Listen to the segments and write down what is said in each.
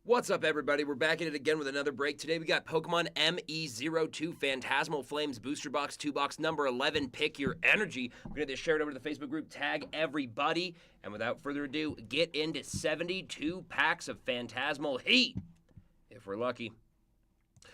What's up, everybody? We're back at it again with another break. Today we got Pokemon ME02 Phantasmal Flames Booster Box 2-box number 11. Pick your energy. We're going to get this shared over to the Facebook group. Tag everybody. And without further ado, get into 72 packs of Phantasmal Heat. If we're lucky.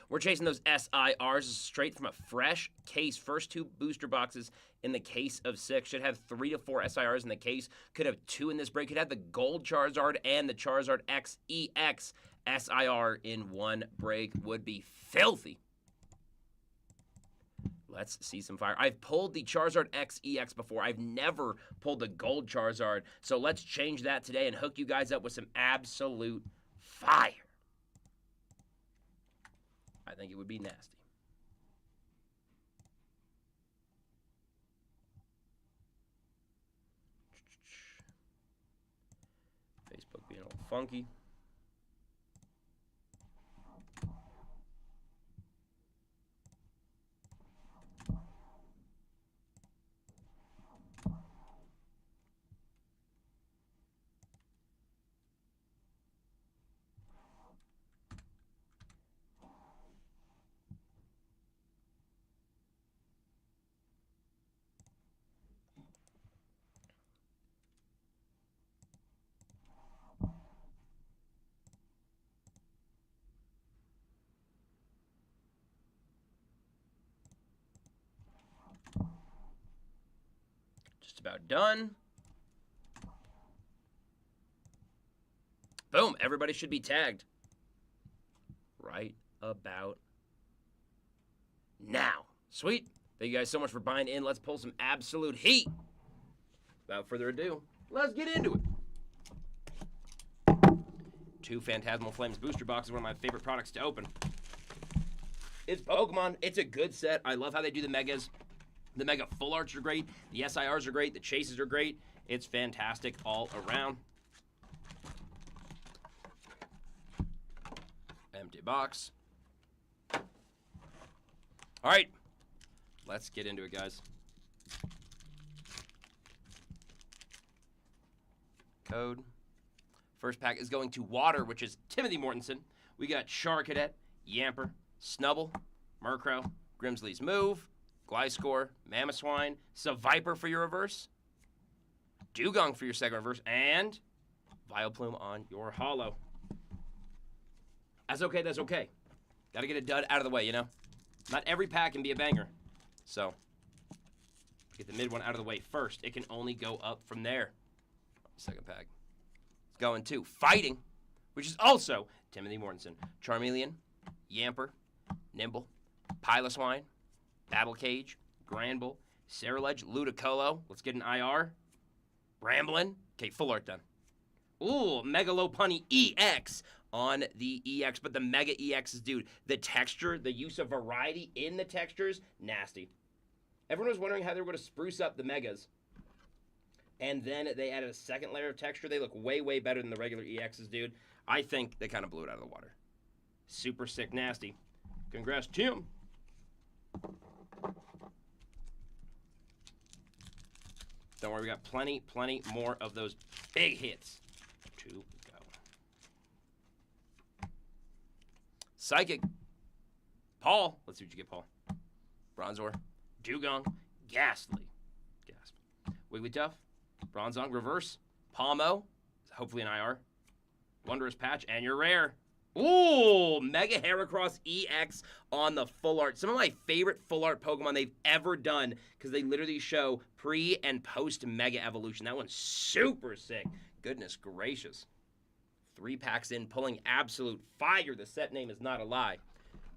We're chasing those SIRs straight from a fresh case. First two booster boxes in the case of 6. Should have 3 to 4 SIRs in the case. Could have 2 in this break. Could have the Gold Charizard and the Charizard XEX SIR in one break. Would be filthy. Let's see some fire. I've pulled the Charizard XEX before. I've never pulled the Gold Charizard. So let's change that today and hook you guys up with some absolute fire. I think it would be nasty. Facebook being all funky. Just about done. Boom. Everybody should be tagged right about now. Sweet. Thank you guys so much for buying in. Let's pull some absolute heat. Without further ado, let's get into it. 2 Phantasmal Flames booster boxes, one of my favorite products to open. It's Pokemon. It's a good set. I love how they do the megas. The Mega Full Arts are great. The SIRs are great. The Chases are great. It's fantastic all around. Empty box. All right. Let's get into it, guys. Code. First pack is going to Water, which is Timothy Mortensen. We got Charcadet, Yamper, Snubble, Murkrow, Grimsley's Move, Gliscor, Mamoswine, Seviper for your reverse, Dugong for your second reverse, and Vileplume on your holo. That's okay, that's okay. Gotta get a dud out of the way, you know? Not every pack can be a banger. So, get the mid one out of the way first. It can only go up from there. Second pack. It's going to Fighting, which is also Timothy Mortensen, Charmeleon, Yamper, Nimble, Piloswine, Battle Cage, Granbull, Ceruledge, Ludicolo. Let's get an IR. Ramblin'. Okay, full art done. Ooh, Megalopunny EX on the EX. But the Mega EXs, dude, the texture, the use of variety in the textures, nasty. Everyone was wondering how they were going to spruce up the Megas. And then they added a second layer of texture. They look way, way better than the regular EXs, dude. I think they kind of blew it out of the water. Super sick, nasty. Congrats, Tim. Don't worry, we got plenty more of those big hits to go. Psychic. Paul. Let's see what you get, Paul. Bronzor. Dugong. Ghastly. Gasp. Wigglytuff. Bronzong. Reverse. Palmo. Hopefully an IR. Wondrous Patch. And your rare. Ooh, Mega Heracross EX on the full art. Some of my favorite full art Pokemon they've ever done because they literally show pre and post Mega Evolution. That one's super sick. Goodness gracious. 3 packs in, pulling absolute fire. The set name is not a lie.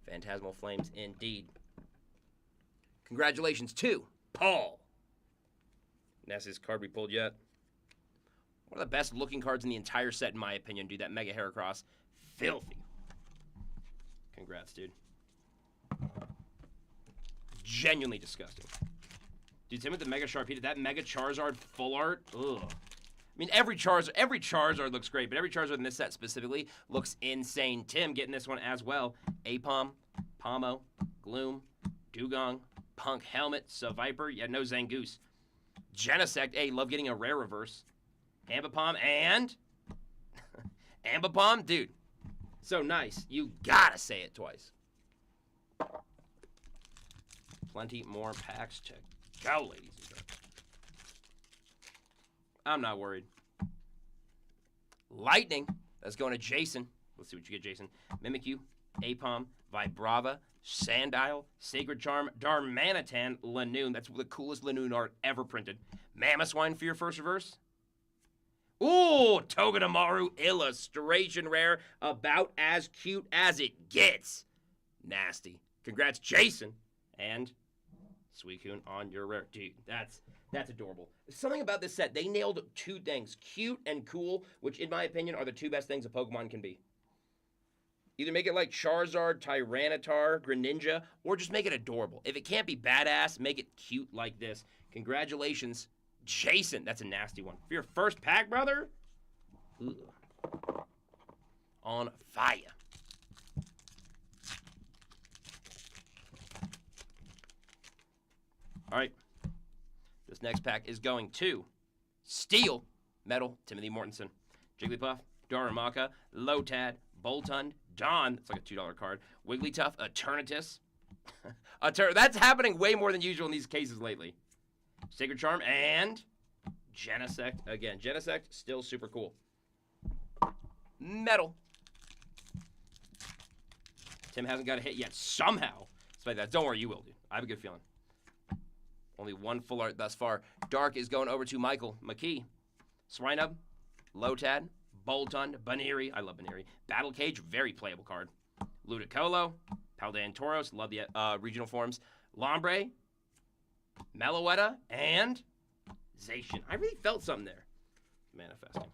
Phantasmal Flames indeed. Congratulations to Paul. That's his card we pulled yet. One of the best looking cards in the entire set, in my opinion, dude. That Mega Heracross. Filthy. Congrats, dude. Genuinely disgusting. Dude, same with the Mega Sharpedo. That Mega Charizard full art. Ugh. I mean, every Charizard looks great, but every Charizard in this set specifically looks insane. Tim getting this one as well. Apom, Palmo, Gloom, Dugong, Punk Helmet, Seviper. Yeah, no Zangoose. Genesect. Hey, love getting a rare reverse. Ambipom and Ambipom, dude. So nice. You gotta say it twice. Plenty more packs to go, ladies and gentlemen. I'm not worried. Lightning. That's going to Jason. Let's see what you get, Jason. Mimikyu, Apom, Vibrava, Sandile, Sacred Charm, Darmanitan, Lanoon. That's the coolest Lanoon art ever printed. Mamoswine for your first reverse. Ooh, Togedemaru illustration rare. About as cute as it gets. Nasty. Congrats, Jason. And Suicune on your rare. Dude, that's adorable. Something about this set, they nailed two things. Cute and cool, which in my opinion are the two best things a Pokemon can be. Either make it like Charizard, Tyranitar, Greninja, or just make it adorable. If it can't be badass, make it cute like this. Congratulations, Jason. That's a nasty one. For your first pack, brother. Ugh. On fire. All right. This next pack is going to Steel, Metal, Timothy Mortensen, Jigglypuff, Darumaka, Lotad, Boltund, Dawn, that's like a $2 card, Wigglytuff, Eternatus. That's happening way more than usual in these cases lately. Sacred Charm, and Genesect again. Genesect, still super cool. Metal. Tim hasn't got a hit yet, somehow. Despite that, don't worry, you will, dude. I have a good feeling. Only one full art thus far. Dark is going over to Michael McKee. Swinub, Lotad, Boltund, Baneri. I love Baneri. Battle Cage, very playable card. Ludicolo, Paldean Tauros. Love the regional forms. Lombre, Meloetta, and Zacian. I really felt something there. Manifesting.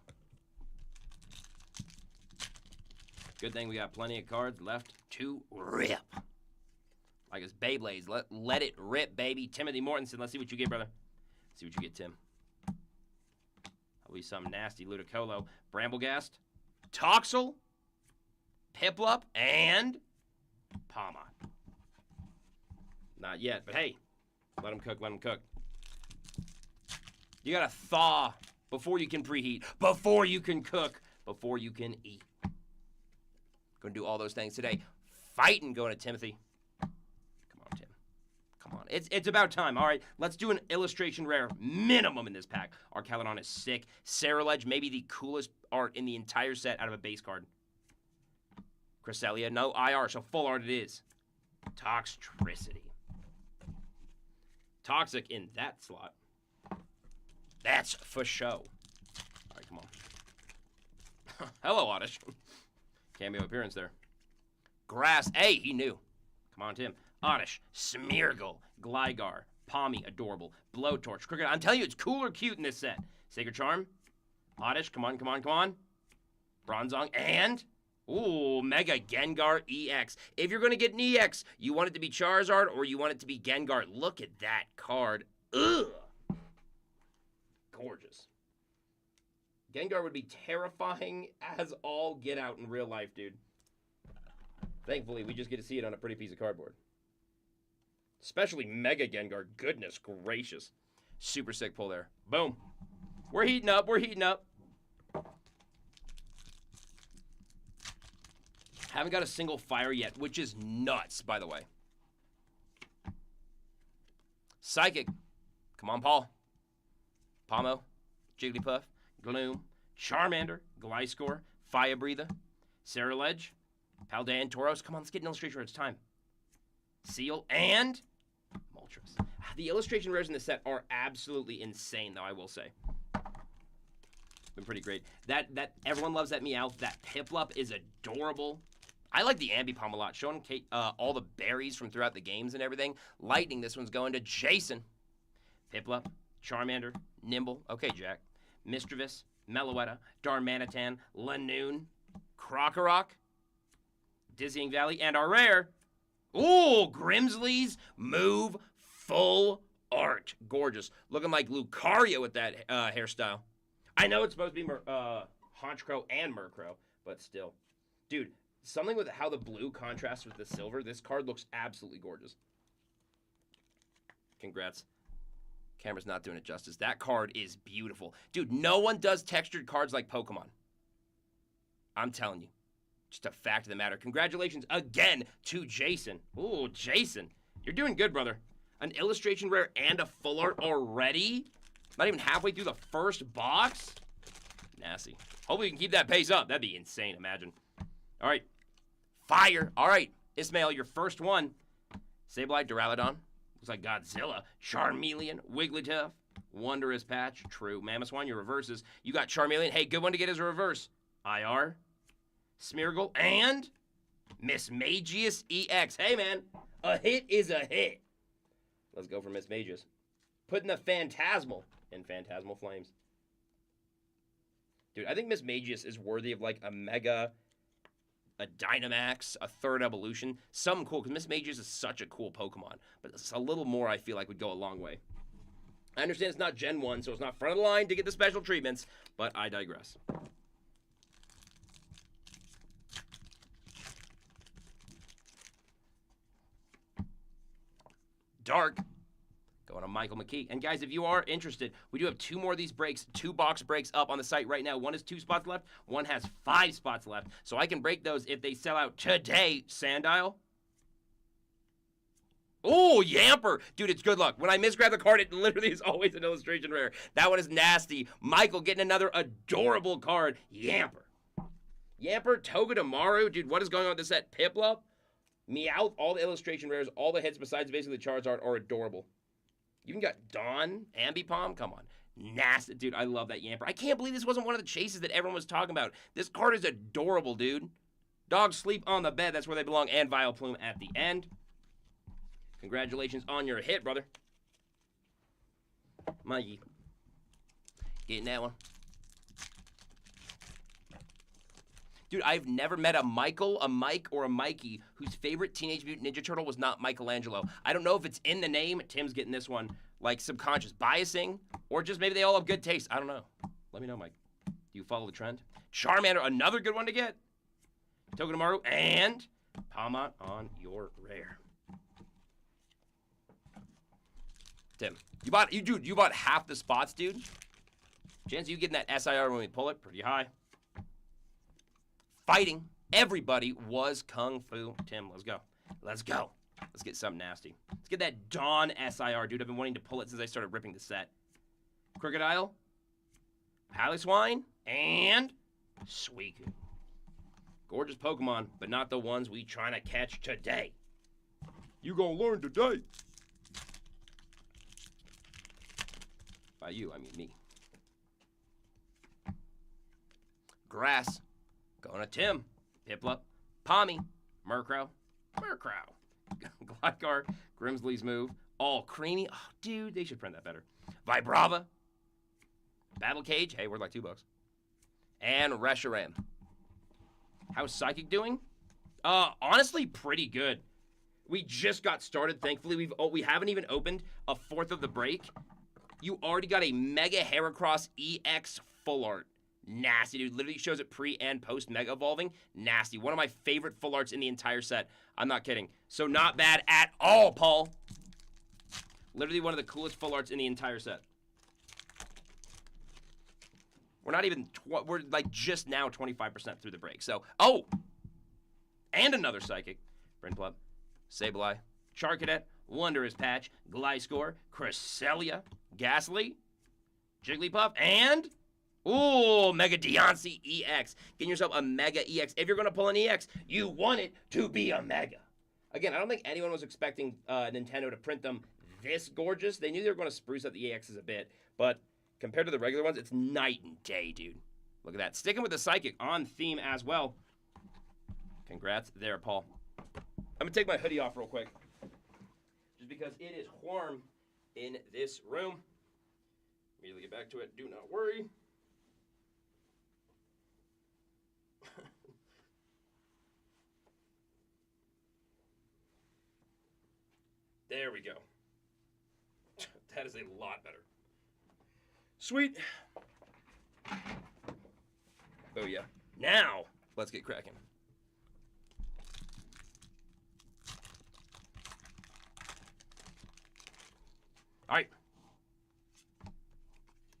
Good thing we got plenty of cards left to rip. Like it's Beyblades. Let it rip, baby. Timothy Mortensen. Let's see what you get, brother. See what you get, Tim. That'll be something nasty. Ludicolo, Bramblegast, Toxel, Piplup, and Palma. Not yet, but hey, let them cook, let them cook. You gotta thaw before you can preheat, before you can cook, before you can eat. Gonna do all those things today. Fighting going to Timothy. It's about time. All right, let's do an illustration rare minimum in this pack. Our Caledon is sick. Ceruledge, maybe the coolest art in the entire set out of a base card. Cresselia, no IR, so full art it is. Toxtricity. Toxic in that slot. That's for show. All right, come on. Hello, Oddish. Cameo appearance there. Grass. Hey, he knew. Come on, Tim. Oddish, Smeargle, Gligar, Palmy, adorable, Blowtorch, Cricket. I'm telling you, it's cool or cute in this set. Sacred Charm, Oddish, come on, come on, come on. Bronzong, and, ooh, Mega Gengar EX. If you're going to get an EX, you want it to be Charizard or you want it to be Gengar. Look at that card. Ugh. Gorgeous. Gengar would be terrifying as all get out in real life, dude. Thankfully, we just get to see it on a pretty piece of cardboard. Especially Mega Gengar. Goodness gracious. Super sick pull there. Boom. We're heating up. We're heating up. Haven't got a single fire yet, which is nuts, by the way. Psychic. Come on, Paul. Pomo. Jigglypuff. Gloom. Charmander. Gliscor. Fire Breather. Ceruledge. Paldean Tauros. Come on, let's get an illustration. It's time. Seal and Moltres. The illustration rares in this set are absolutely insane, though, I will say. Been pretty great. That everyone loves that Meowth. That Piplup is adorable. I like the Ambipom a lot, showing all the berries from throughout the games and everything. Lightning, this one's going to Jason. Piplup, Charmander, Nimble. Okay, Jack. Mischievous, Meloetta, Darmanitan, Lanoon, Krokorok, Dizzying Valley, and our rare, ooh, Grimsley's Move Full Art. Gorgeous. Looking like Lucario with that hairstyle. I know it's supposed to be Honchkrow and Murkrow, but still. Dude, something with how the blue contrasts with the silver, this card looks absolutely gorgeous. Congrats. Camera's not doing it justice. That card is beautiful. Dude, no one does textured cards like Pokemon. I'm telling you. Just a fact of the matter. Congratulations again to Jason. Ooh, Jason. You're doing good, brother. An illustration rare and a full art already? Not even halfway through the first box? Nasty. Hopefully we can keep that pace up. That'd be insane, imagine. All right. Fire. All right. Ismail, your first one. Sableye, Duraludon. Looks like Godzilla. Charmeleon, Wigglytuff. Wondrous Patch. True. Mamoswine, your reverses. You got Charmeleon. Hey, good one to get as a reverse. IR. Smeargle. And Mismagius EX. Hey, man. A hit is a hit. Let's go for Mismagius. Putting the Phantasmal in Phantasmal Flames. Dude, I think Mismagius is worthy of like a Mega, a Dynamax, a third evolution. Something cool, because Mismagius is such a cool Pokemon. But a little more, I feel like, would go a long way. I understand it's not Gen 1, so it's not front of the line to get the special treatments, but I digress. Dark. Going on Michael McKee. And guys, if you are interested, we do have 2 more of these breaks, 2 box breaks up on the site right now. One has 2 spots left. One has 5 spots left. So I can break those if they sell out today. Sandile. Oh, Yamper. Dude, it's good luck. When I misgrab the card, it literally is always an illustration rare. That one is nasty. Michael getting another adorable card. Yamper. Yamper, Togedemaru. Dude, what is going on with this set? Piplup. Meowth. All the illustration rares, all the hits besides basically the Charizard are adorable. You even got Dawn, Ambipom. Come on. Nasty. Dude, I love that Yamper. I can't believe this wasn't one of the chases that everyone was talking about. This card is adorable, dude. Dogs sleep on the bed. That's where they belong. And Vileplume at the end. Congratulations on your hit, brother. Mikey. Getting that one. Dude, I've never met a Michael, a Mike, or a Mikey whose favorite Teenage Mutant Ninja Turtle was not Michelangelo. I don't know if it's in the name. Tim's getting this one, like subconscious biasing, or just maybe they all have good taste. I don't know. Let me know, Mike. Do you follow the trend? Charmander, another good one to get. Togedemaru, and Palmont on your rare. Tim, you bought half the spots, dude. Chance of you getting that SIR when we pull it, pretty high. Fighting. Everybody was Kung Fu. Tim, let's go. Let's go. Let's get something nasty. Let's get that Dawn SIR, dude. I've been wanting to pull it since I started ripping the set. Crocodile. Paliswine. And Suicune. Gorgeous Pokemon, but not the ones we trying to catch today. You gonna learn today. By you, I mean me. Grass. Going to Tim. Piplup. Pommy. Murkrow. Glykar. Grimsley's move. All creamy. Oh, dude, they should print that better. Vibrava. Battle Cage. Hey, we're like $2. And Reshiram. How's Psychic doing? Honestly, pretty good. We just got started. Thankfully, we haven't even opened a fourth of the break. You already got a Mega Heracross EX full art. Nasty, dude. Literally shows it pre and post Mega Evolving. Nasty. One of my favorite full arts in the entire set. I'm not kidding. So not bad at all, Paul. Literally one of the coolest full arts in the entire set. We're not even, we're like just now 25% through the break. So, oh! And another Psychic. Brinplup. Sableye. Charcadet. Wondrous Patch. Gliscor. Cresselia. Ghastly. Jigglypuff. And... ooh, Mega Deontay EX. Getting yourself a Mega EX. If you're going to pull an EX, you want it to be a Mega. Again, I don't think anyone was expecting Nintendo to print them this gorgeous. They knew they were going to spruce up the EXs a bit, but compared to the regular ones, it's night and day, dude. Look at that. Sticking with the Psychic on theme as well. Congrats there, Paul. I'm going to take my hoodie off real quick, just because it is warm in this room. Immediately get back to it. Do not worry. There we go. That is a lot better. Sweet. Oh, yeah. Now, let's get cracking. All right.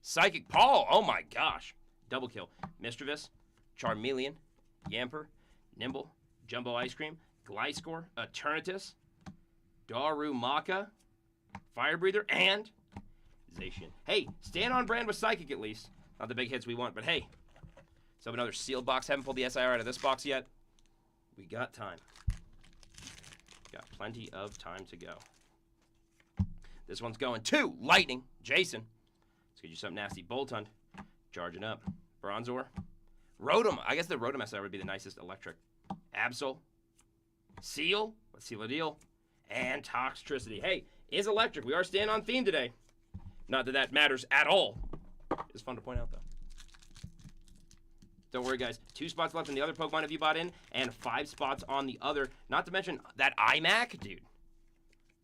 Psychic Paul. Oh, my gosh. Double kill. Mischievous. Charmeleon. Yamper. Nimble, Jumbo Ice Cream, Gliscor, Eternatus, Darumaka, Fire Breather, and Zacian. Hey, staying on brand with Psychic at least. Not the big hits we want, but hey. So another sealed box. Haven't pulled the SIR out of this box yet. We got time. Got plenty of time to go. This one's going to Lightning, Jason. Let's get you something nasty. Boltund, charging up. Bronzor. Rotom. I guess the Rotom SIR would be the nicest electric. Absol. Seal. Let's seal the deal. And Toxtricity. Hey, is electric. We are staying on theme today. Not that that matters at all. It's fun to point out, though. Don't worry, guys. 2 spots left in the other Pokemon if you bought in, and 5 spots on the other. Not to mention that iMac, dude.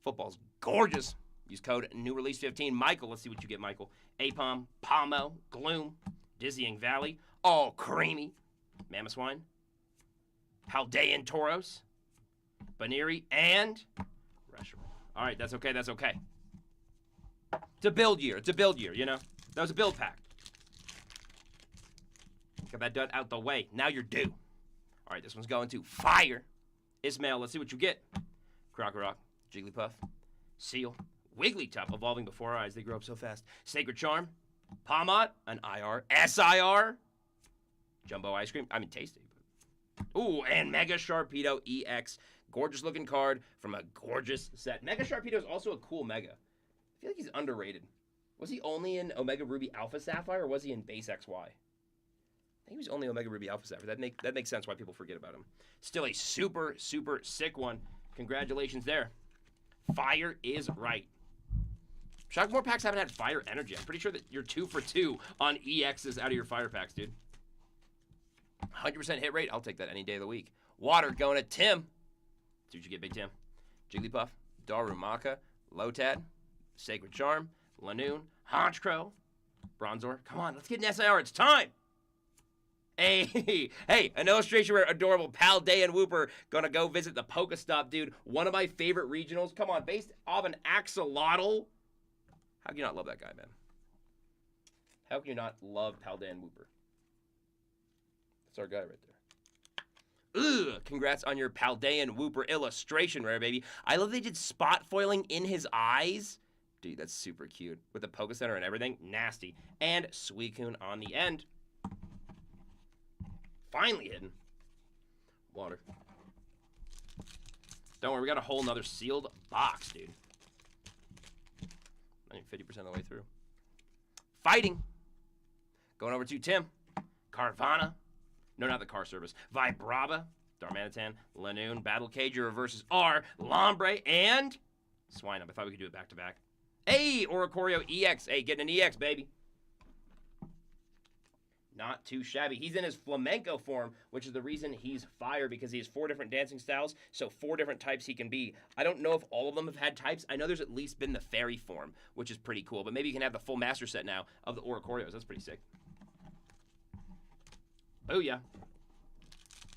Football's gorgeous. Use code NEWRELEASE15. Michael, let's see what you get, Michael. Apom, Palmo, Gloom, Dizzying Valley, all creamy. Mamoswine, Paldean Tauros, Baneri, and Reshiram. All right, that's okay, that's okay. It's a build year. It's a build year, you know? That was a build pack. Got that done out the way. Now you're due. All right, this one's going to Fire. Ismail, let's see what you get. Krokorok, Jigglypuff, Seal, Wigglytuff, evolving before our eyes. They grow up so fast. Sacred Charm, Palmot, an IR, SIR, Jumbo Ice Cream. I mean, tasty. But... Ooh, and Mega Sharpedo EX. Gorgeous looking card from a gorgeous set. Mega Sharpedo is also a cool Mega. I feel like he's underrated. Was he only in Omega Ruby Alpha Sapphire, or was he in Base XY? I think he was only Omega Ruby Alpha Sapphire. That makes sense why people forget about him. Still a super, super sick one. Congratulations there. Fire is right. Shockmore packs haven't had Fire Energy. I'm pretty sure that you're 2 for 2 on EXs out of your Fire packs, dude. 100% hit rate. I'll take that any day of the week. Water going to Tim. See what you get, Big Tim. Jigglypuff, Darumaka, Lotad, Sacred Charm, Lanoon, Honchkrow, Bronzor. Come on, let's get an SIR. It's time. Hey, an illustration where adorable Paldean Wooper gonna go visit the Pokestop, dude. One of my favorite regionals. Come on, based off an Axolotl. How can you not love that guy, man? How can you not love Paldean Wooper? That's our guy right there. Ugh, congrats on your Paldean Wooper illustration, Rare Baby. I love they did spot foiling in his eyes. Dude, that's super cute. With the Poke Center and everything. Nasty. And Suicune on the end. Finally hidden. Water. Don't worry, we got a whole nother sealed box, dude. Not even 50% of the way through. Fighting. Going over to Tim. Carvana. No, not the car service. Vibrava. Darmanitan. Lanoon. Battle Cage. Your reverses are Lombre and Swinub. I thought we could do it back to back. Hey, Oricorio EX. Hey, getting an EX, baby. Not too shabby. He's in his flamenco form, which is the reason he's fire, because he has 4 different dancing styles, so 4 different types he can be. I don't know if all of them have had types. I know there's at least been the fairy form, which is pretty cool, but maybe you can have the full master set now of the Oricorios. That's pretty sick. Booyah.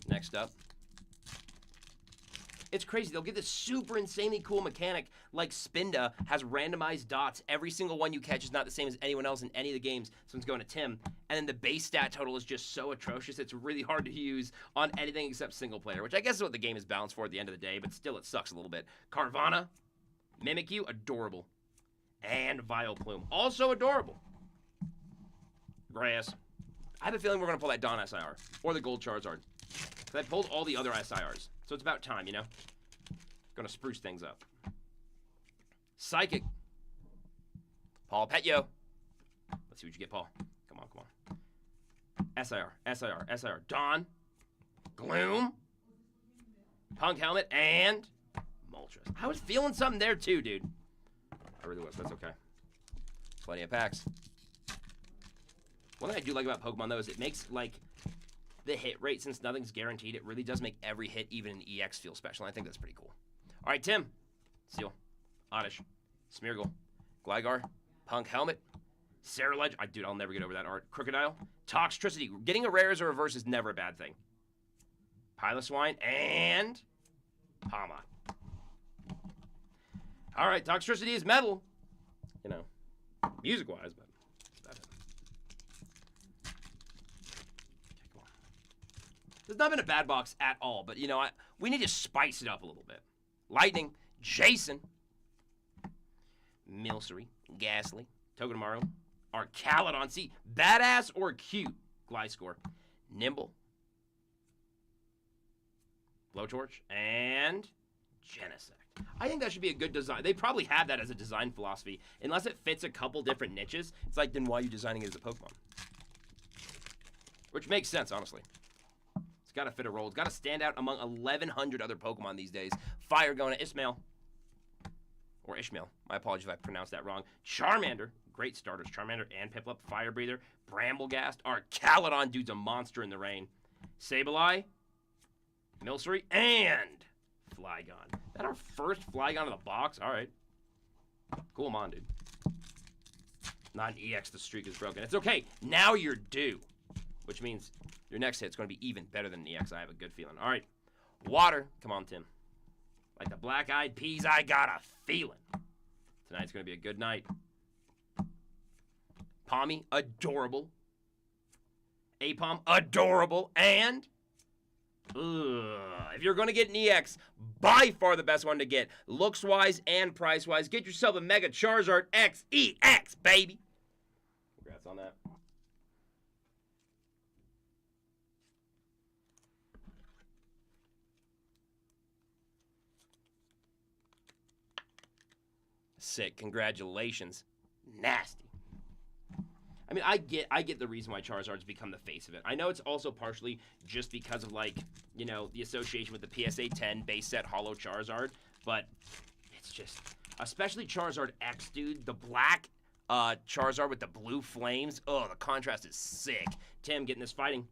Next up. It's crazy. They'll get this super insanely cool mechanic like Spinda has randomized dots. Every single one you catch is not the same as anyone else in any of the games. This one's going to Tim. And then the base stat total is just so atrocious. It's really hard to use on anything except single player, which I guess is what the game is balanced for at the end of the day, but still it sucks a little bit. Carvana, Mimikyu, adorable. And Vileplume, also adorable. Grass. I have a feeling we're going to pull that Dawn SIR or the Gold Charizard. I pulled all the other SIRs. So it's about time, you know? Gonna spruce things up. Psychic. Paul Petyo. Let's see what you get, Paul. Come on. SIR, SIR, SIR. Dawn. Gloom. Punk Helmet. And Moltres. I was feeling something there too, dude. I really was. That's okay. Plenty of packs. One thing I do like about Pokemon, though, is it makes, like, the hit rate, since nothing's guaranteed, it really does make every hit, even an EX, feel special. I think that's pretty cool. All right, Tim. Seal. Oddish. Smeargle. Gligar. Punk Helmet. Cerulege. Dude, I'll never get over that art. Crocodile. Toxtricity. Getting a rare as a reverse is never a bad thing. Piloswine. And Palma. All right, Toxtricity is metal. You know, music-wise, but that's about it. There's not been a bad box at all, but, you know, we need to spice it up a little bit. Lightning, Jason, Milcery, Ghastly, Togedemaru, Arcalodon. See, badass or cute, Gliscor, Nimble, Blowtorch, and Genesect. I think that should be a good design. They probably have that as a design philosophy. Unless it fits a couple different niches, it's like, then why are you designing it as a Pokemon? Which makes sense, honestly. It's got to fit a role. It's got to stand out among 1,100 other Pokemon these days. Fire going to Ismail. Or Ishmael. My apologies if I pronounced that wrong. Charmander. Great starters. Charmander and Piplup. Fire Breather. Bramblegast. Arcalodon. Dude's a monster in the rain. Sableye. Milcery. And Flygon. That our first Flygon of the box? Alright. Cool, on, dude. Not an EX. The streak is broken. It's okay. Now you're due. Which means your next hit's going to be even better than an EX. I have a good feeling. Alright. Water. Come on, Tim. Like the black-eyed peas, I got a feeling. Tonight's going to be a good night. Palmy, adorable. Apom, adorable. And, if you're going to get an EX, by far the best one to get. Looks-wise and price-wise. Get yourself a Mega Charizard XEX, baby. Congrats on that. Sick. Congratulations. Nasty. I mean, I get the reason why Charizard's become the face of it. I know it's also partially just because of, like, you know, the association with the PSA 10 base set holo Charizard, but it's just, especially Charizard X, dude. The black Charizard with the blue flames. Oh, the contrast is sick. Tim getting this fighting.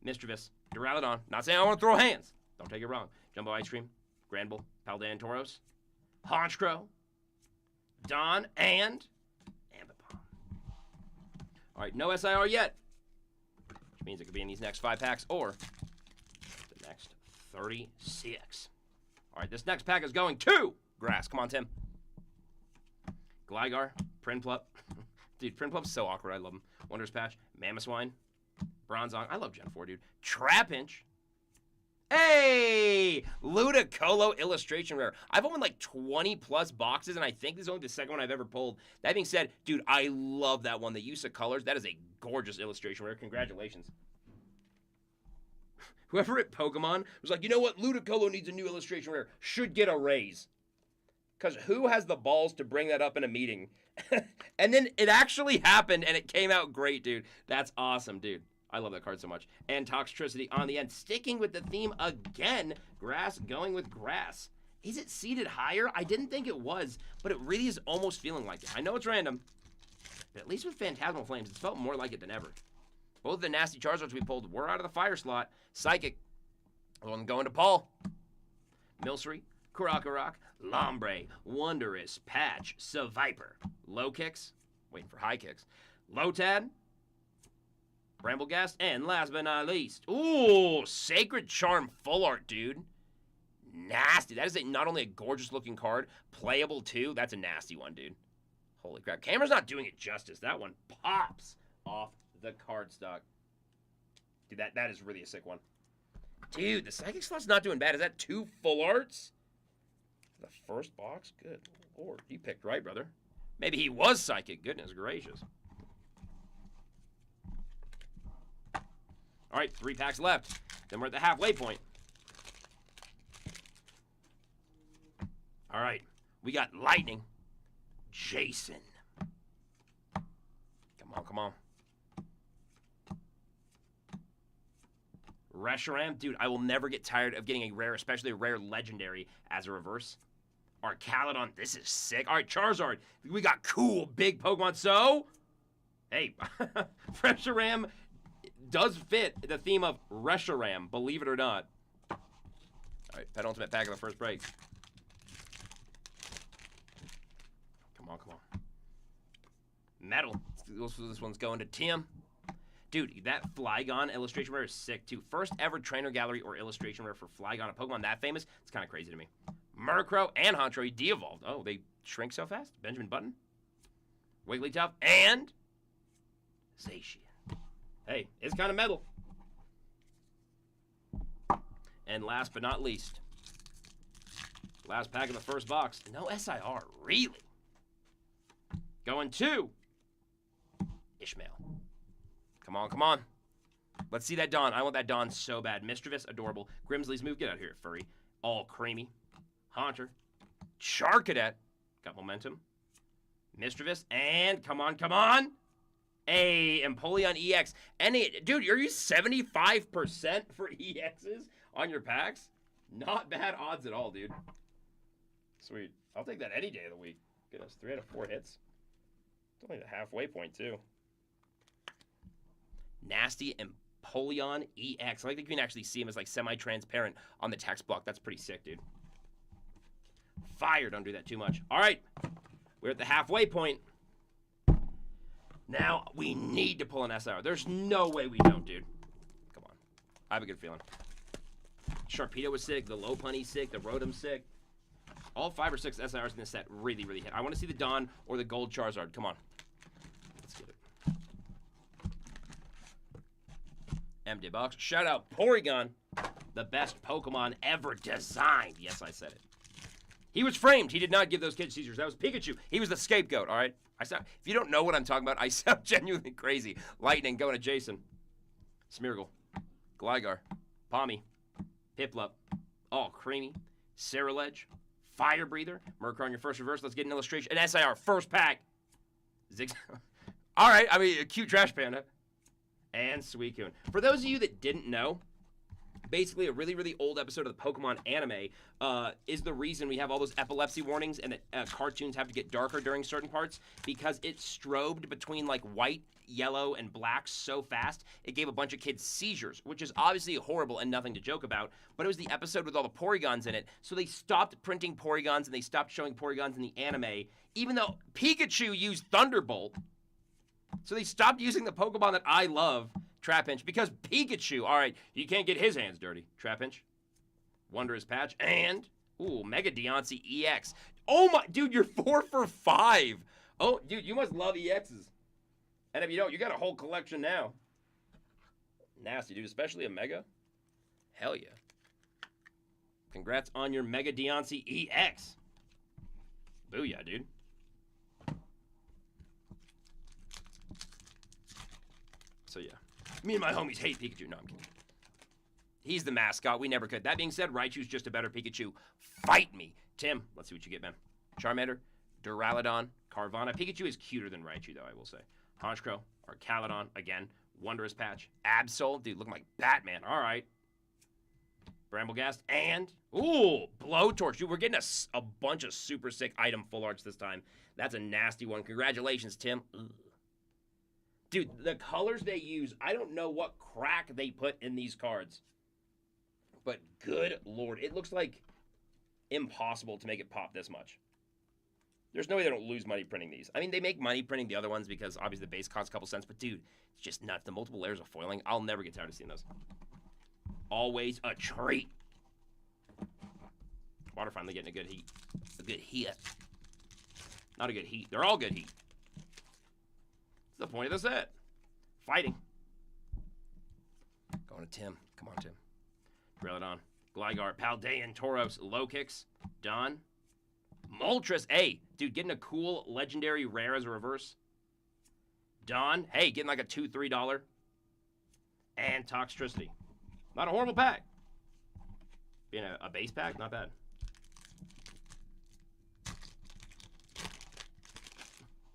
Mischievous. Duraludon. Not saying I want to throw hands. Don't take it wrong. Jumbo Ice Cream. Granbull. Paldean Tauros. Honchkrow. Don, and Ambipom. All right, no SIR yet, which means it could be in these next 5 packs or the next 36. All right, this next pack is going to Grass. Come on, Tim. Gligar, Prinplup. Dude, Prinplup's so awkward. I love him. Wondrous Patch, Mamoswine, Bronzong. I love Gen 4, dude. Trapinch. Hey! Ludicolo illustration rare. I've opened like 20 plus boxes, and I think this is only the second one I've ever pulled. That being said, dude, I love that one. The use of colors, that is a gorgeous illustration rare. Congratulations. Whoever at Pokemon was like, you know what? Ludicolo needs a new illustration rare. Should get a raise. Because who has the balls to bring that up in a meeting? And then it actually happened, and it came out great, dude. That's awesome, dude. I love that card so much. And Toxtricity on the end. Sticking with the theme again. Grass going with Grass. Is it seated higher? I didn't think it was, but it really is almost feeling like it. I know it's random, but at least with Phantasmal Flames, it's felt more like it than ever. Both the nasty Charizards we pulled were out of the fire slot. Psychic. One going to Paul. Milcery. Kurakarok. Lombre. Wondrous. Patch. Seviper. Low kicks. Waiting for high kicks. Lotad. Bramblegast, and last but not least, ooh, Sacred Charm Full Art, dude. Nasty. That is not only a gorgeous looking card, playable too. That's a nasty one, dude. Holy crap. Camera's not doing it justice. That one pops off the cardstock. Dude, that is really a sick one. Dude, the Psychic slot's not doing bad. Is that 2 full arts? The first box? Good Lord. You picked right, brother. Maybe he was Psychic. Goodness gracious. All right, 3 packs left. Then we're at the halfway point. All right, we got Lightning. Jason. Come on, come on. Reshiram. Dude, I will never get tired of getting a rare, especially a rare legendary as a reverse. Arcalodon. This is sick. All right, Charizard. We got cool big Pokemon. So, hey, Reshiram does fit the theme of Reshiram, believe it or not. All right, penultimate pack of the first break. Come on, come on. Metal. This one's going to Tim. Dude, that Flygon illustration rare is sick, too. First ever trainer gallery or illustration rare for Flygon, a Pokemon that famous. It's kind of crazy to me. Murkrow and Honchkrow de-evolved. Oh, they shrink so fast? Benjamin Button. Wigglytuff and Zacian. Hey, it's kind of metal. And last but not least, last pack of the first box. No SIR, really? Going to Ishmael. Come on, come on. Let's see that Dawn. I want that Dawn so bad. Mischievous, adorable. Grimsley's move. Get out of here, furry. All creamy. Haunter. Charcadet. Got momentum. Mischievous. And come on, come on. Hey, Empoleon EX. Dude, are you 75% for EXs on your packs? Not bad odds at all, dude. Sweet. I'll take that any day of the week. Goodness, 3 out of 4 hits. It's only the halfway point, too. Nasty Empoleon EX. I like that you can actually see him as like semi-transparent on the text block. That's pretty sick, dude. Fire, don't do that too much. All right, we're at the halfway point. Now we need to pull an SR. There's no way we don't, dude. Come on. I have a good feeling. Sharpedo was sick. The Lopunny's sick. The Rotom's sick. All 5 or 6 SIRs in this set really, really hit. I want to see the Dawn or the Gold Charizard. Come on. Let's get it. Empty box. Shout out Porygon, the best Pokemon ever designed. Yes, I said it. He was framed. He did not give those kids seizures. That was Pikachu. He was the scapegoat, all right? If you don't know what I'm talking about, I sound genuinely crazy. Lightning going to Jason. Smeargle. Gligar. Palmy. Piplup. All creamy. Cerulege. Fire Breather. Murkrow on your first reverse. Let's get an illustration. An SIR. First pack. Ziggs. All right. I mean, a cute trash panda. And Suicune. For those of you that didn't know, basically a really, really old episode of the Pokemon anime is the reason we have all those epilepsy warnings and that cartoons have to get darker during certain parts, because it strobed between like white, yellow, and black so fast it gave a bunch of kids seizures, which is obviously horrible and nothing to joke about, but it was the episode with all the Porygons in it, so they stopped printing Porygons and they stopped showing Porygons in the anime, even though Pikachu used Thunderbolt. So they stopped using the Pokemon that I love, Trapinch, because Pikachu, all right, you can't get his hands dirty. Trapinch, Wondrous Patch, and, ooh, Mega Deontay EX. Oh my, dude, you're 4 for 5. Oh, dude, you must love EXs. And if you don't, you got a whole collection now. Nasty, dude, especially a Mega. Hell yeah. Congrats on your Mega Deontay EX. Booyah, dude. So yeah, me and my homies hate Pikachu. No, I'm kidding. He's the mascot. We never could. That being said, Raichu's just a better Pikachu. Fight me. Tim, let's see what you get, man. Charmander, Duraludon, Carvanha. Pikachu is cuter than Raichu, though, I will say. Honchkrow, Arcaludon, again. Wondrous Patch. Absol, dude, looking like Batman. All right. Bramblegast, and, ooh, Blowtorch. Dude, we're getting a bunch of super sick item full arts this time. That's a nasty one. Congratulations, Tim. Ugh. Dude, the colors they use, I don't know what crack they put in these cards. But good lord, it looks like impossible to make it pop this much. There's no way they don't lose money printing these. I mean, they make money printing the other ones because obviously the base costs a couple cents. But dude, it's just nuts. The multiple layers of foiling, I'll never get tired of seeing those. Always a treat. Water finally getting a good heat. A good heat. Not a good heat. They're all good heat. That's the point of the set. Fighting. Going to Tim. Come on, Tim. Drelladon. Gligar. Paldean. Tauros. Lokix. Don. Moltres. Hey, dude, getting a cool legendary rare as a reverse. Don. Hey, getting like a $2, $3. And Toxtricity. Not a horrible pack. Being a base pack, not bad.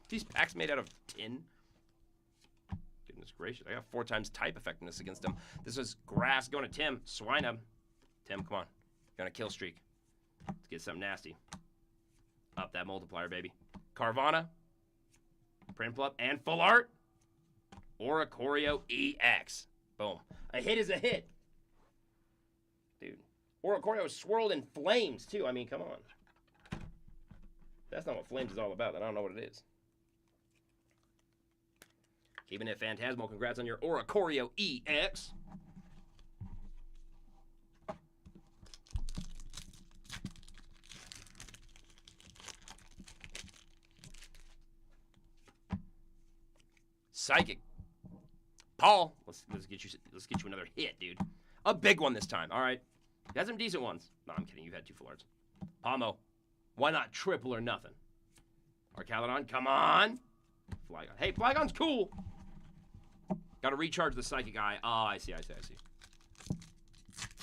These packs made out of tin. Goodness gracious. I got 4 times type effectiveness against them. This is grass going to Tim. Swinub. Tim, come on. Gonna kill streak. Let's get something nasty. Up that multiplier, baby. Carvanha. Prinplup. And full art. Oricorio EX. Boom. A hit is a hit. Dude. Oricorio is swirled in flames, too. I mean, come on. That's not what flames is all about. Then I don't know what it is. Keeping it Phantasmal. Congrats on your Oricorio EX. Psychic. Paul, let's get you another hit, dude. A big one this time. All right. You had some decent ones. No, I'm kidding. You've had 2 full arts. Pomo. Why not triple or nothing? Arcalodon, come on. Flygon. Hey, Flygon's cool. Gotta recharge the psychic eye. Oh, I see. It's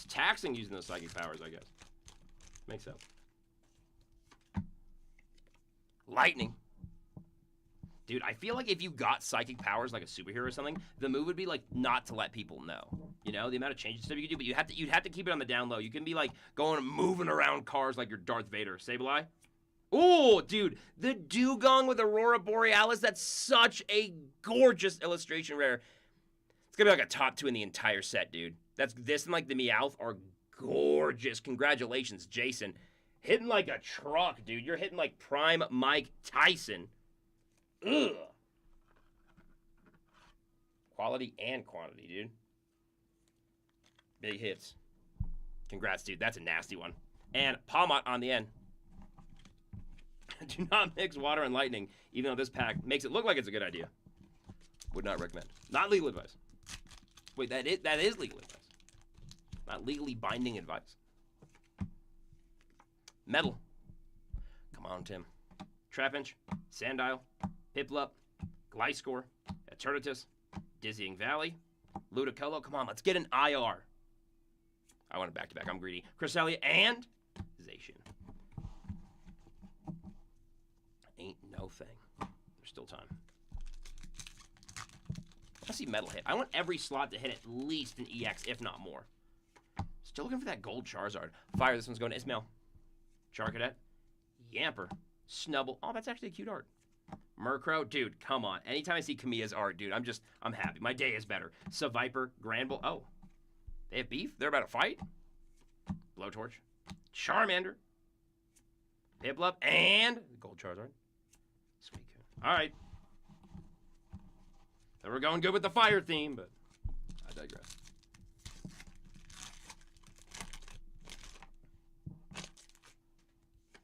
taxing using those psychic powers, I guess. Makes sense. Lightning. Dude, I feel like if you got psychic powers like a superhero or something, the move would be like not to let people know. You know, the amount of changes stuff you could do, but you'd have to keep it on the down low. You can be like going and moving around cars like you're Darth Vader. Sableye. Oh, dude, the Dugong with Aurora Borealis. That's such a gorgeous illustration rare. It's gonna be like a top 2 in the entire set, dude. This and like the Meowth are gorgeous. Congratulations, Jason. Hitting like a truck, dude. You're hitting like prime Mike Tyson. Ugh. Quality and quantity, dude. Big hits. Congrats, dude. That's a nasty one. And Palmot on the end. Do not mix water and lightning, even though this pack makes it look like it's a good idea. Would not recommend. Not legal advice. Wait, that is legal advice. Not legally binding advice. Metal. Come on, Tim. Trapinch, Sandile, Piplup, Gliscor, Eternatus, Dizzying Valley, Ludicolo. Come on, let's get an IR. I want it back-to-back. I'm greedy. Cresselia and Zacian. Ain't no thing. There's still time. I see metal hit. I want every slot to hit at least an EX, if not more. Still looking for that gold Charizard. Fire, this one's going to Ismail. Charcadet. Yamper. Snubble. Oh, that's actually a cute art. Murkrow. Dude, come on. Anytime I see Kamiya's art, dude, I'm happy. My day is better. Seviper. Granbull. Oh. They have beef? They're about to fight? Blowtorch. Charmander. Piplup. And gold Charizard. Sweet. All right. So we're going good with the fire theme, but I digress.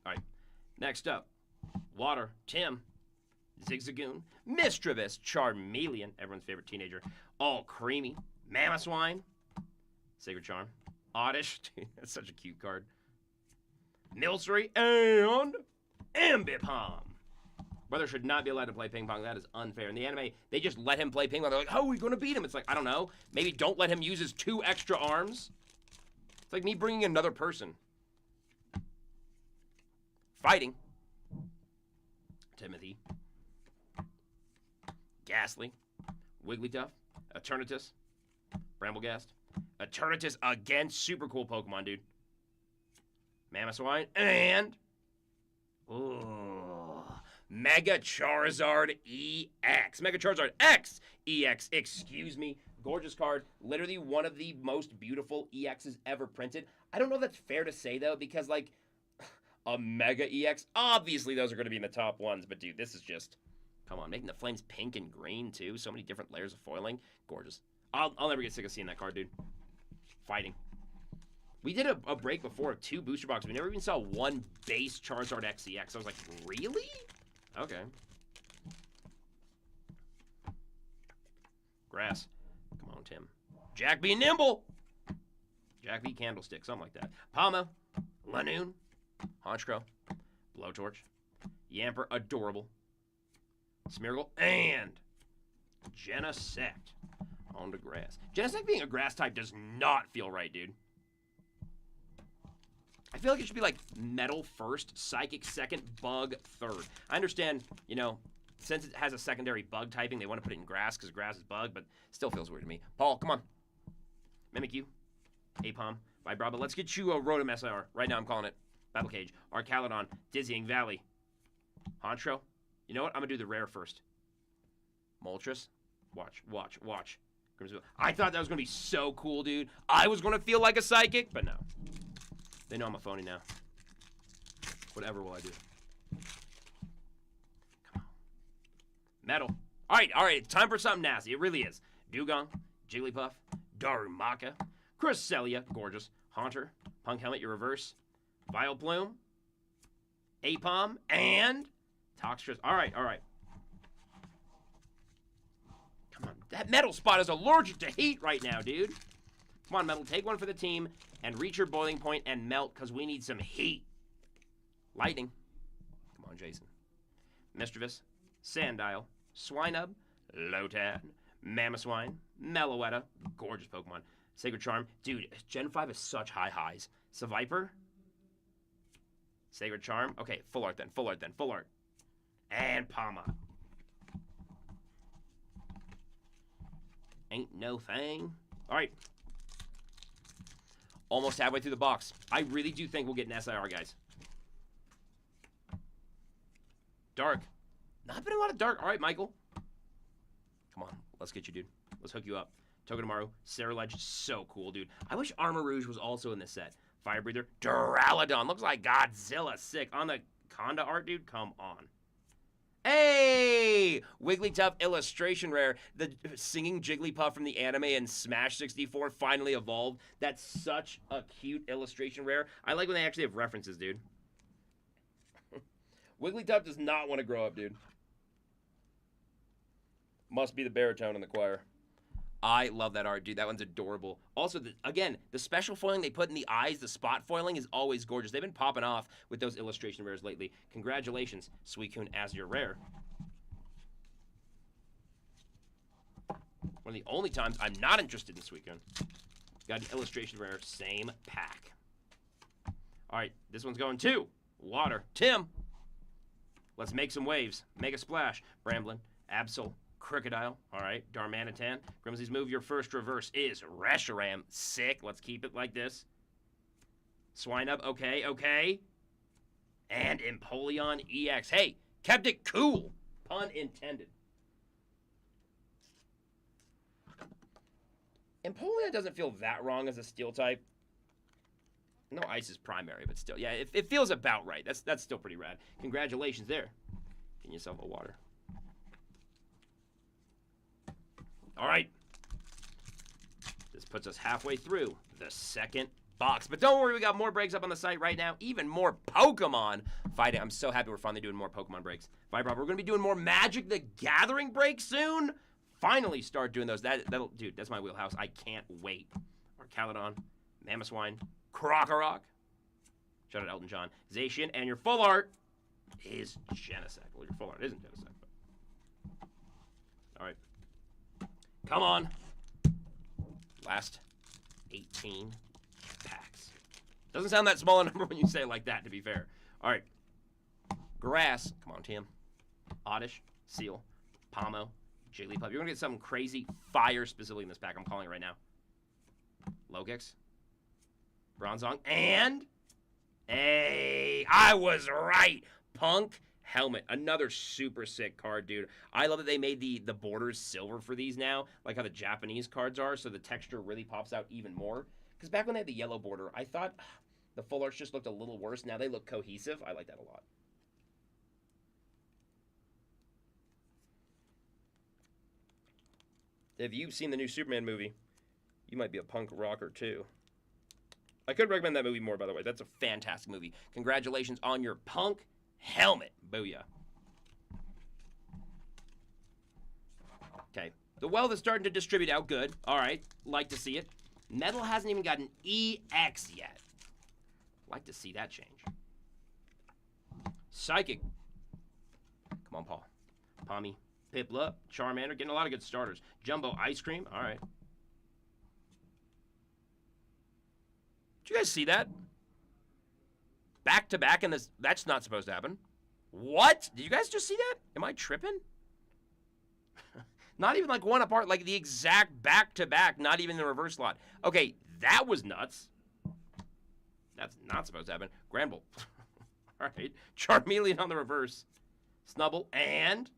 All right. Next up. Water. Tim. Zigzagoon. Mischievous. Charmeleon. Everyone's favorite teenager. All creamy. Mamoswine. Sacred Charm. Oddish. Dude, that's such a cute card. Milcery. And Ambipom. Brother should not be allowed to play ping pong. That is unfair. In the anime, they just let him play ping pong. They're like, how are we going to beat him? It's like, I don't know. Maybe don't let him use his 2 extra arms. It's like me bringing another person. Fighting. Timothy. Ghastly. Wigglytuff. Eternatus. Bramblegast. Eternatus again. Super cool Pokemon, dude. Mamoswine. And... ooh... Mega Charizard EX. Mega Charizard X EX. Excuse me. Gorgeous card. Literally one of the most beautiful EXs ever printed. I don't know if that's fair to say, though, because, like, a Mega EX, obviously those are going to be in the top ones. But, dude, this is just, come on, making the flames pink and green, too. So many different layers of foiling. Gorgeous. I'll never get sick of seeing that card, dude. Fighting. We did a break before of 2 booster boxes. We never even saw 1 base Charizard X EX. I was like, really? Okay. Grass. Come on, Tim. Jack be nimble. Jack be candlestick. Something like that. Palma. Lanoon. Honchkrow. Blowtorch. Yamper. Adorable. Smeargle. And Genesect. On to grass. Genesect being a grass type does not feel right, dude. I feel like it should be like metal first, psychic second, bug third. I understand, you know, since it has a secondary bug typing, they want to put it in grass because grass is bug, but still feels weird to me. Paul, come on. Mimikyu. Apom. Vibrava. Let's get you a Rotom SIR. Right now I'm calling it. Battle Cage. Arcalodon. Dizzying Valley. Honchkrow. You know what? I'm going to do the rare first. Moltres. Watch. I thought that was going to be so cool, dude. I was going to feel like a psychic, but no. They know I'm a phony now. Whatever will I do? Come on. Metal. All right. It's time for something nasty. It really is. Dugong, Jigglypuff, Darumaka, Cresselia, gorgeous, Haunter, Punk Helmet, your reverse, Vileplume, Apom, and Toxtress. All right. Come on. That metal spot is allergic to heat right now, dude. Come on, Metal. Take one for the team and reach your boiling point and melt because we need some heat. Lightning. Come on, Jason. Mischievous. Sandile. Swinub. Lotad. Mamoswine. Meloetta. Gorgeous Pokemon. Sacred Charm. Dude, Gen 5 is such high highs. Seviper. Sacred Charm. Okay, full art then. Full art then. Full art. And Palma. Ain't no thing. All right. Almost halfway through the box. I really do think we'll get an SIR, guys. Dark. Not been a lot of dark. All right, Michael. Come on. Let's get you, dude. Let's hook you up. Togedemaru. Ceruledge. So cool, dude. I wish Armor Rouge was also in this set. Fire Breather. Duraludon. Looks like Godzilla. Sick. On the Conda art, dude. Come on. Hey! Wigglytuff illustration rare. The singing Jigglypuff from the anime and Smash 64 finally evolved. That's such a cute illustration rare. I like when they actually have references, dude. Wigglytuff does not want to grow up, dude. Must be the baritone in the choir. I love that art, dude. That one's adorable. Also, again, the special foiling they put in the eyes, the spot foiling, is always gorgeous. They've been popping off with those illustration rares lately. Congratulations, Suicune, as your rare. One of the only times I'm not interested in Suicune. Got an illustration rare, same pack. All right, this one's going to Water. Tim, let's make some waves. Make a splash. Bramblin, Absol, Crocodile, all right, Darmanitan. Grimsley's move, your first reverse is Reshiram. Sick, let's keep it like this. Swinub, okay, okay. And Empoleon EX. Hey, kept it cool. Pun intended. Empoleon doesn't feel that wrong as a steel type. No, ice is primary, but still. Yeah, it feels about right. That's still pretty rad. Congratulations there. Get yourself a water. All right. This puts us halfway through the second box. But don't worry, we got more breaks up on the site right now. Even more Pokemon fighting. I'm so happy we're finally doing more Pokemon breaks. Vibrop, we're going to be doing more Magic the Gathering breaks soon. Finally start doing those. Dude, that's my wheelhouse. I can't wait. Arcaludon, Mamoswine, Krokorok. Shout out Elton John. Zacian, and your full art is Genesect. Well, your full art isn't Genesect, but... All right. Come on. Last 18 packs. Doesn't sound that small a number when you say it like that, to be fair. All right. Grass. Come on, Tim. Oddish. Seal. Pomo. Jigglypuff. You're going to get something crazy fire specifically in this pack. I'm calling it right now. Logix. Bronzong. And... Hey, I was right. Punk Helmet. Another super sick card, dude. I love that they made the borders silver for these now, like how the Japanese cards are, so the texture really pops out even more. Because back when they had the yellow border, I thought the full arts just looked a little worse. Now they look cohesive. I like that a lot. If you've seen the new Superman movie, you might be a punk rocker too. I could recommend that movie more, by the way. That's a fantastic movie. Congratulations on your Punk Helmet. Booyah. Okay. The wealth is starting to distribute out good. All right. Like to see it. Metal hasn't even got an EX yet. Like to see that change. Psychic. Come on, Paul. Pommy. Piplup. Charmander. Getting a lot of good starters. Jumbo Ice Cream. All right. Did you guys see that? Back to back in this. That's not supposed to happen. What? Did you guys just see that? Am I tripping? Not even like one apart, like the exact back to back, not even the reverse slot. Okay, that was nuts. That's not supposed to happen. Granbull. All right. Charmeleon on the reverse. Snubble and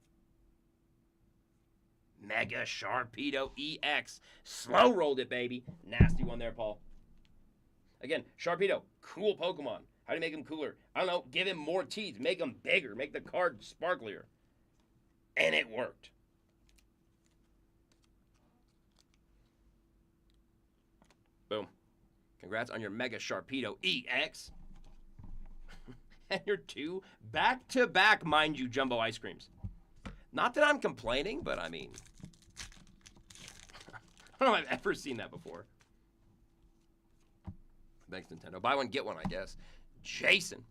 Mega Sharpedo EX. Slow rolled it, baby. Nasty one there, Paul. Again, Sharpedo, cool Pokemon. How do you make him cooler? I don't know. Give him more teeth. Make him bigger. Make the card sparklier. And it worked. Boom. Congrats on your Mega Sharpedo EX. And your two back-to-back, mind you, Jumbo Ice Creams. Not that I'm complaining, but I mean... I don't know if I've ever seen that before. Thanks, Nintendo. Buy one, get one, I guess. Jason.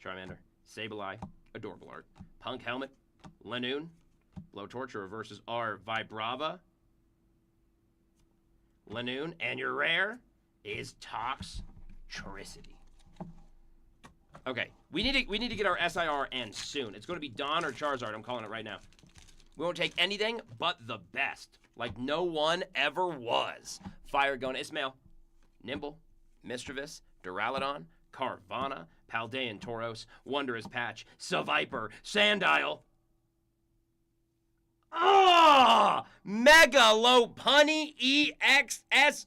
Charmander. Sableye. Adorable art. Punk Helmet. Lanoon. Blowtorch reverses R. Vibrava. Lanoon. And your rare is Toxtricity. Okay, we need to get our SIR and soon. It's going to be Dawn or Charizard. I'm calling it right now. We won't take anything but the best, like no one ever was. Fire going Ismail, Nimble, Mischievous, Duraludon, Carvana, Paldean Tauros, Wondrous Patch, Seviper, Sandile. Ah! Mega Lopunny EXSIR. That's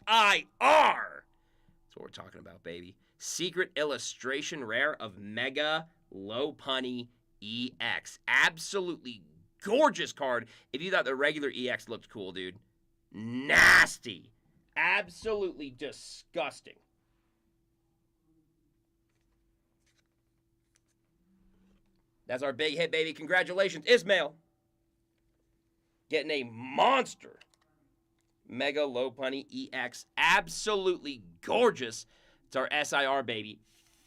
what we're talking about, baby. Secret illustration rare of Mega Lopunny EX. Absolutely gorgeous card. If you thought the regular EX looked cool, dude. Nasty. Absolutely disgusting. That's our big hit, baby. Congratulations, Ismail. Getting a monster Mega Lopunny EX. Absolutely gorgeous. It's our SIR, baby.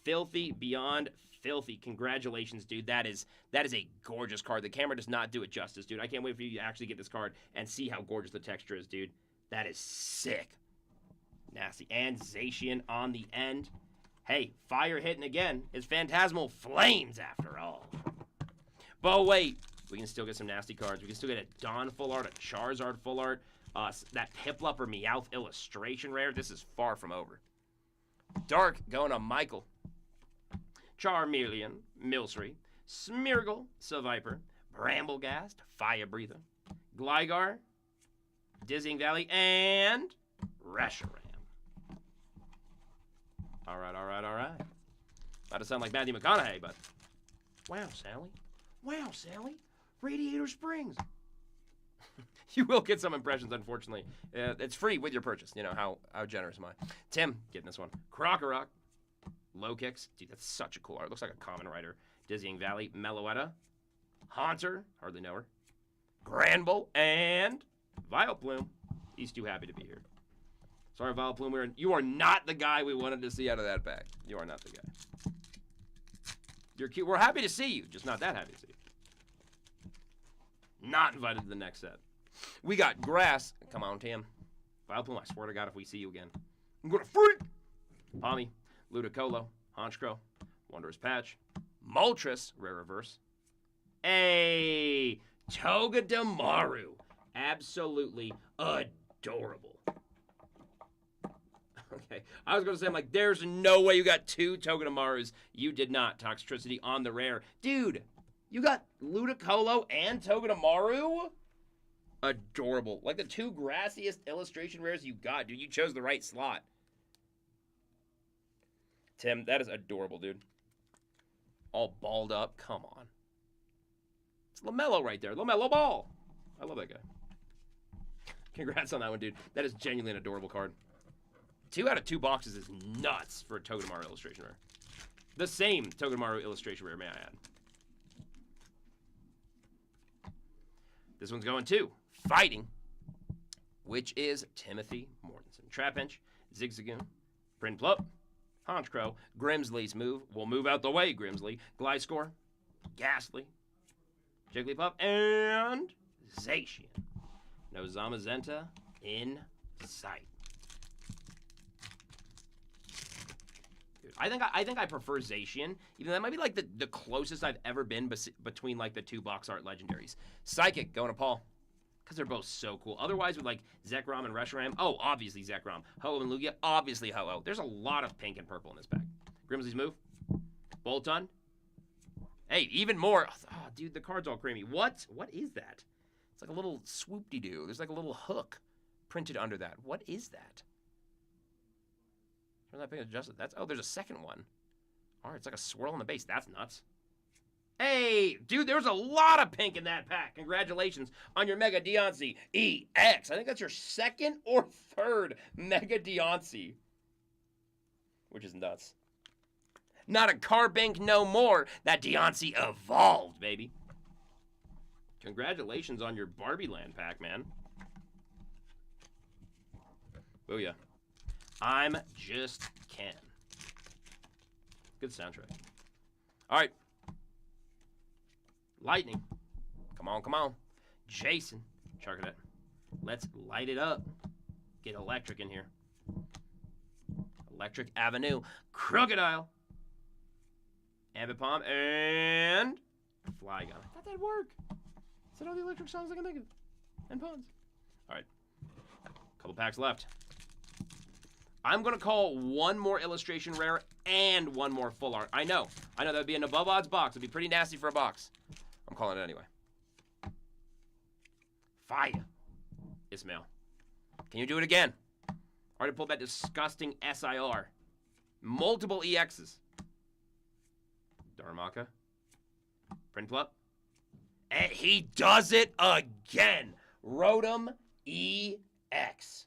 Filthy beyond filthy. Congratulations, dude. That is a gorgeous card. The camera does not do it justice, dude. I can't wait for you to actually get this card and see how gorgeous the texture is, dude. That is sick. Nasty. And Zacian on the end. Hey, fire hitting again. It's Phantasmal Flames after all. But wait, we can still get some nasty cards. We can still get a Dawn full art, a Charizard full art, that Piplup or Meowth illustration rare. This is far from over. Dark going to Michael. Charmeleon, Milcery, Smeargle, Seviper, Bramblegast, Fire Breather, Gligar, Dizzying Valley, and Reshiram. All right. About to sound like Matthew McConaughey, but wow, Sally. Wow, Sally. Radiator Springs. You will get some impressions, unfortunately. It's free with your purchase. You know, how generous am I? Tim, getting this one. Crocorock. Low Kicks. Dude, that's such a cool art. Looks like a common writer. Dizzying Valley. Meloetta. Haunter. Hardly know her. Granbull. And Vileplume. He's too happy to be here. Sorry, Vileplume. You are not the guy we wanted to see out of that pack. You are not the guy. You're cute. We're happy to see you. Just not that happy to see you. Not invited to the next set. We got Grass. Come on, Tim. Vileplume, I swear to God, if we see you again, I'm gonna freak. Palmy, Ludicolo, Honchkrow, Wondrous Patch, Moltres, rare reverse. Hey, Togedemaru. Absolutely adorable. Okay, I was gonna say, I'm like, there's no way you got two Togedemarus. You did not. Toxtricity on the rare. Dude, you got Ludicolo and Togedemaru? Adorable. Like the two grassiest illustration rares you got, dude. You chose the right slot. Tim, that is adorable, dude. All balled up. Come on. It's LaMelo right there. LaMelo Ball. I love that guy. Congrats on that one, dude. That is genuinely an adorable card. 2 out of 2 boxes is nuts for a Togedemaru illustration rare. The same Togedemaru illustration rare, may I add. This one's going to Fighting, which is Timothy Mortensen. Trapinch, Zigzagoon, Prinplup, Honchkrow, Grimsley's move. We'll move out the way, Grimsley. Gliscor, Ghastly, Jigglypuff, and Zacian. No Zamazenta in sight. Dude, I think I prefer Zacian. Even though that might be like the closest I've ever been between like the 2 box art legendaries. Psychic going to Paul. Because they're both so cool. Otherwise, with like Zekrom and Reshiram, oh, obviously Zekrom. Ho-Oh and Lugia, obviously Ho-Oh. There's a lot of pink and purple in this pack. Grimsley's move. Bolton. Hey, even more. Oh, dude, the card's all creamy. What is that? It's like a little swoop-de-doo. There's like a little hook printed under that. What is that? I'm not paying attention. Oh, there's a second one. All right, it's like a swirl on the base. That's nuts. Hey, dude, there's a lot of pink in that pack. Congratulations on your Mega Deontay EX. I think that's your second or third Mega Deontay, which is nuts. Not a Carbink no more. That Deontay evolved, baby. Congratulations on your Barbie Land pack, man. Booyah. I'm just Ken. Good soundtrack. All right. Lightning. Come on, come on. Jason. Charcadet. Let's light it up. Get electric in here. Electric Avenue. Crocodile. Ambipom. And Flygon. I thought that'd work. Said all the electric songs I can think of. And puns. All right. Couple packs left. I'm going to call one more illustration rare and one more full art. I know. That would be an above odds box. It'd be pretty nasty for a box. I'm calling it anyway. Fire. Ismail. Can you do it again? Already pulled that disgusting SIR. Multiple EXs. Darumaka. Prinplup. And he does it again. Rotom EX.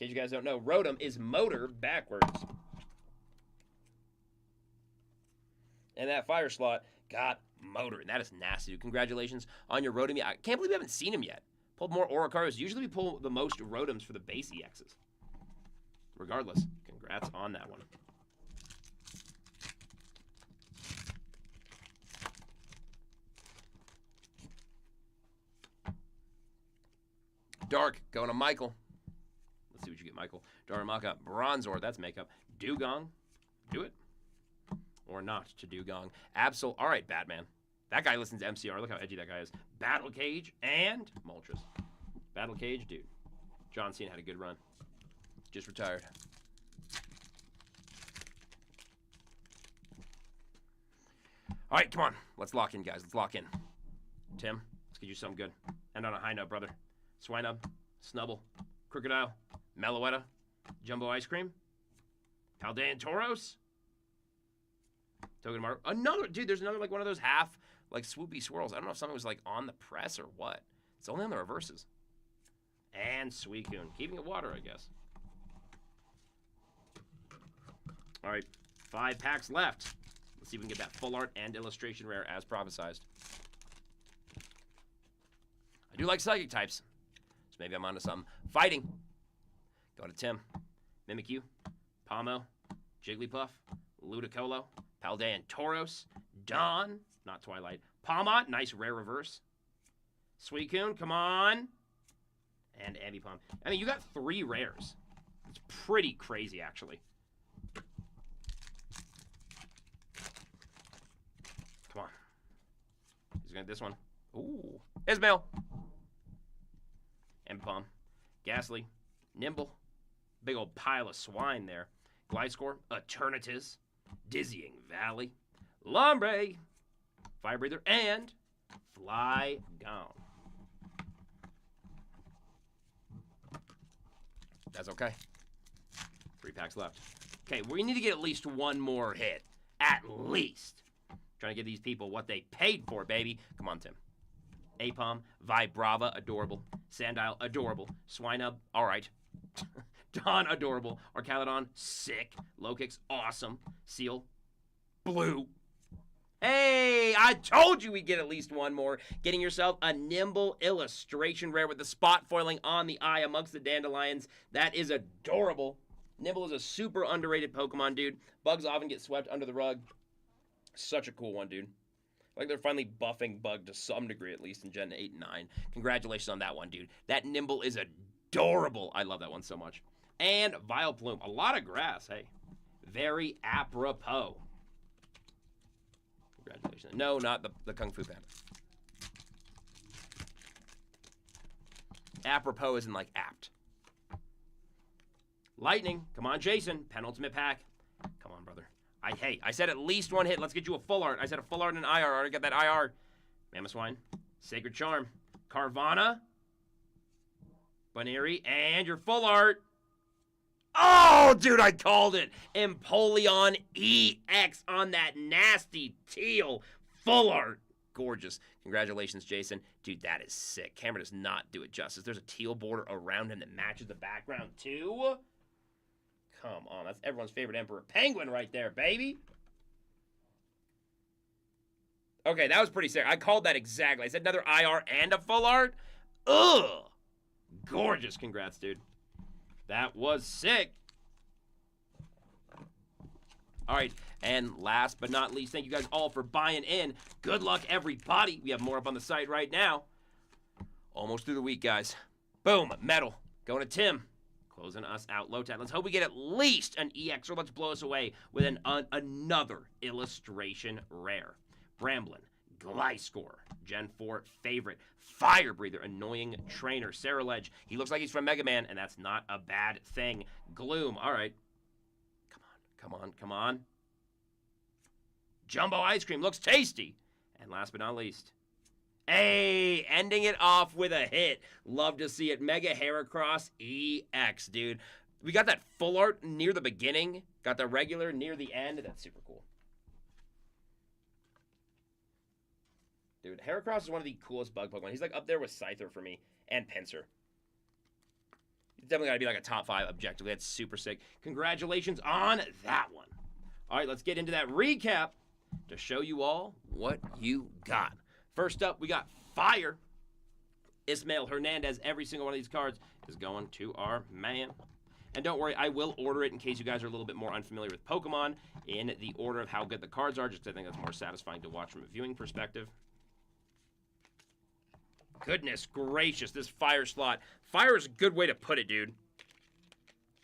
In case you guys don't know, Rotom is motor backwards. And that fire slot got motor. And that is nasty, dude. Congratulations on your Rotom. I can't believe we haven't seen him yet. Pulled more Oricaros. Usually we pull the most Rotoms for the base EXs. Regardless, congrats on that one. Dark, going to Michael. Let's see what you get, Michael. Darumaka, Bronzor, that's makeup. Dugong, do it. Or not to Dugong. Absol, all right, Batman. That guy listens to MCR. Look how edgy that guy is. Battle Cage and Moltres. Battle Cage, dude. John Cena had a good run. Just retired. All right, come on. Let's lock in, guys. Let's lock in. Tim, let's get you something good. End on a high note, brother. Swinub, Snubble, Crocodile, Meloetta, Jumbo Ice Cream, Paldean Tauros, Togedemaru. Another, dude, there's another, like, one of those half, like, swoopy swirls. I don't know if something was, like, on the press or what. It's only on the reverses. And Suicune. Keeping it water, I guess. All right, 5 packs left. Let's see if we can get that full art and illustration rare as prophesized. I do like psychic types. So maybe I'm onto something. Fighting. Go to Tim. Mimikyu. Pomo. Jigglypuff. Ludicolo. Paldean Tauros. Dawn. Not Twilight. Palmot. Nice rare reverse. Suicune. Come on. And Ambipom. I mean, you got 3 rares. It's pretty crazy, actually. Come on. He's going to this one. Ooh. Ismail. Ambipom. Ghastly. Nimble. Big old pile of swine there. Gliscor. Eternatus. Dizzying Valley. Lombre. Fire Breather. And Flygon. That's okay. 3 packs left. Okay, we need to get at least one more hit. At least. Trying to give these people what they paid for, baby. Come on, Tim. Apom, Vibrava, adorable. Sandile, adorable. Swinub, all right. Dawn, adorable. Arcalodon, sick. Lokix, awesome. Seal, blue. Hey, I told you we'd get at least one more. Getting yourself a Nimble illustration rare with the spot foiling on the eye amongst the dandelions. That is adorable. Nimble is a super underrated Pokemon, dude. Bugs often get swept under the rug. Such a cool one, dude. Like they're finally buffing Bug to some degree, at least in Gen 8 and 9. Congratulations on that one, dude. That Nimble is adorable. I love that one so much. And Vileplume. A lot of grass, hey. Very apropos. Congratulations. No, not the Kung Fu Panda. Apropos isn't like apt. Lightning. Come on, Jason. Penultimate pack. Come on, brother. I said at least one hit. Let's get you a full art. I said a full art and an IR. I already got that IR. Mamoswine. Sacred Charm. Carvana. Baneri. And your full art. Oh, dude, I called it. Empoleon EX on that nasty teal. Full art. Gorgeous. Congratulations, Jason. Dude, that is sick. Camera does not do it justice. There's a teal border around him that matches the background, too. Come on. That's everyone's favorite Emperor Penguin right there, baby. Okay, that was pretty sick. I called that exactly. I said another IR and a full art. Ugh. Gorgeous. Congrats, dude. That was sick. All right, and last but not least, thank you guys all for buying in. Good luck, everybody. We have more up on the site right now. Almost through the week, guys. Boom, metal. Going to Tim. Closing us out. Low tech. Let's hope we get at least an EX, or let's blow us away with another illustration rare. Bramblin, Gliscor, Gen 4 favorite, Fire Breather, annoying trainer, Sarah Ledge. He looks like he's from Mega Man, and that's not a bad thing. Gloom, all right. Come on, come on, come on. Jumbo Ice Cream looks tasty. And last but not least, hey, ending it off with a hit. Love to see it. Mega Heracross EX, dude. We got that full art near the beginning. Got the regular near the end. That's super cool. Dude, Heracross is one of the coolest bug Pokemon. He's like up there with Scyther for me. And Pinsir. He's definitely got to be like a top 5 objectively. That's super sick. Congratulations on that one. All right, let's get into that recap to show you all what you got. First up, we got Fire. Ismael Hernandez. Every single one of these cards is going to our man. And don't worry, I will order it in case you guys are a little bit more unfamiliar with Pokemon in the order of how good the cards are, just because I think that's more satisfying to watch from a viewing perspective. Goodness gracious, this Fire slot. Fire is a good way to put it, dude.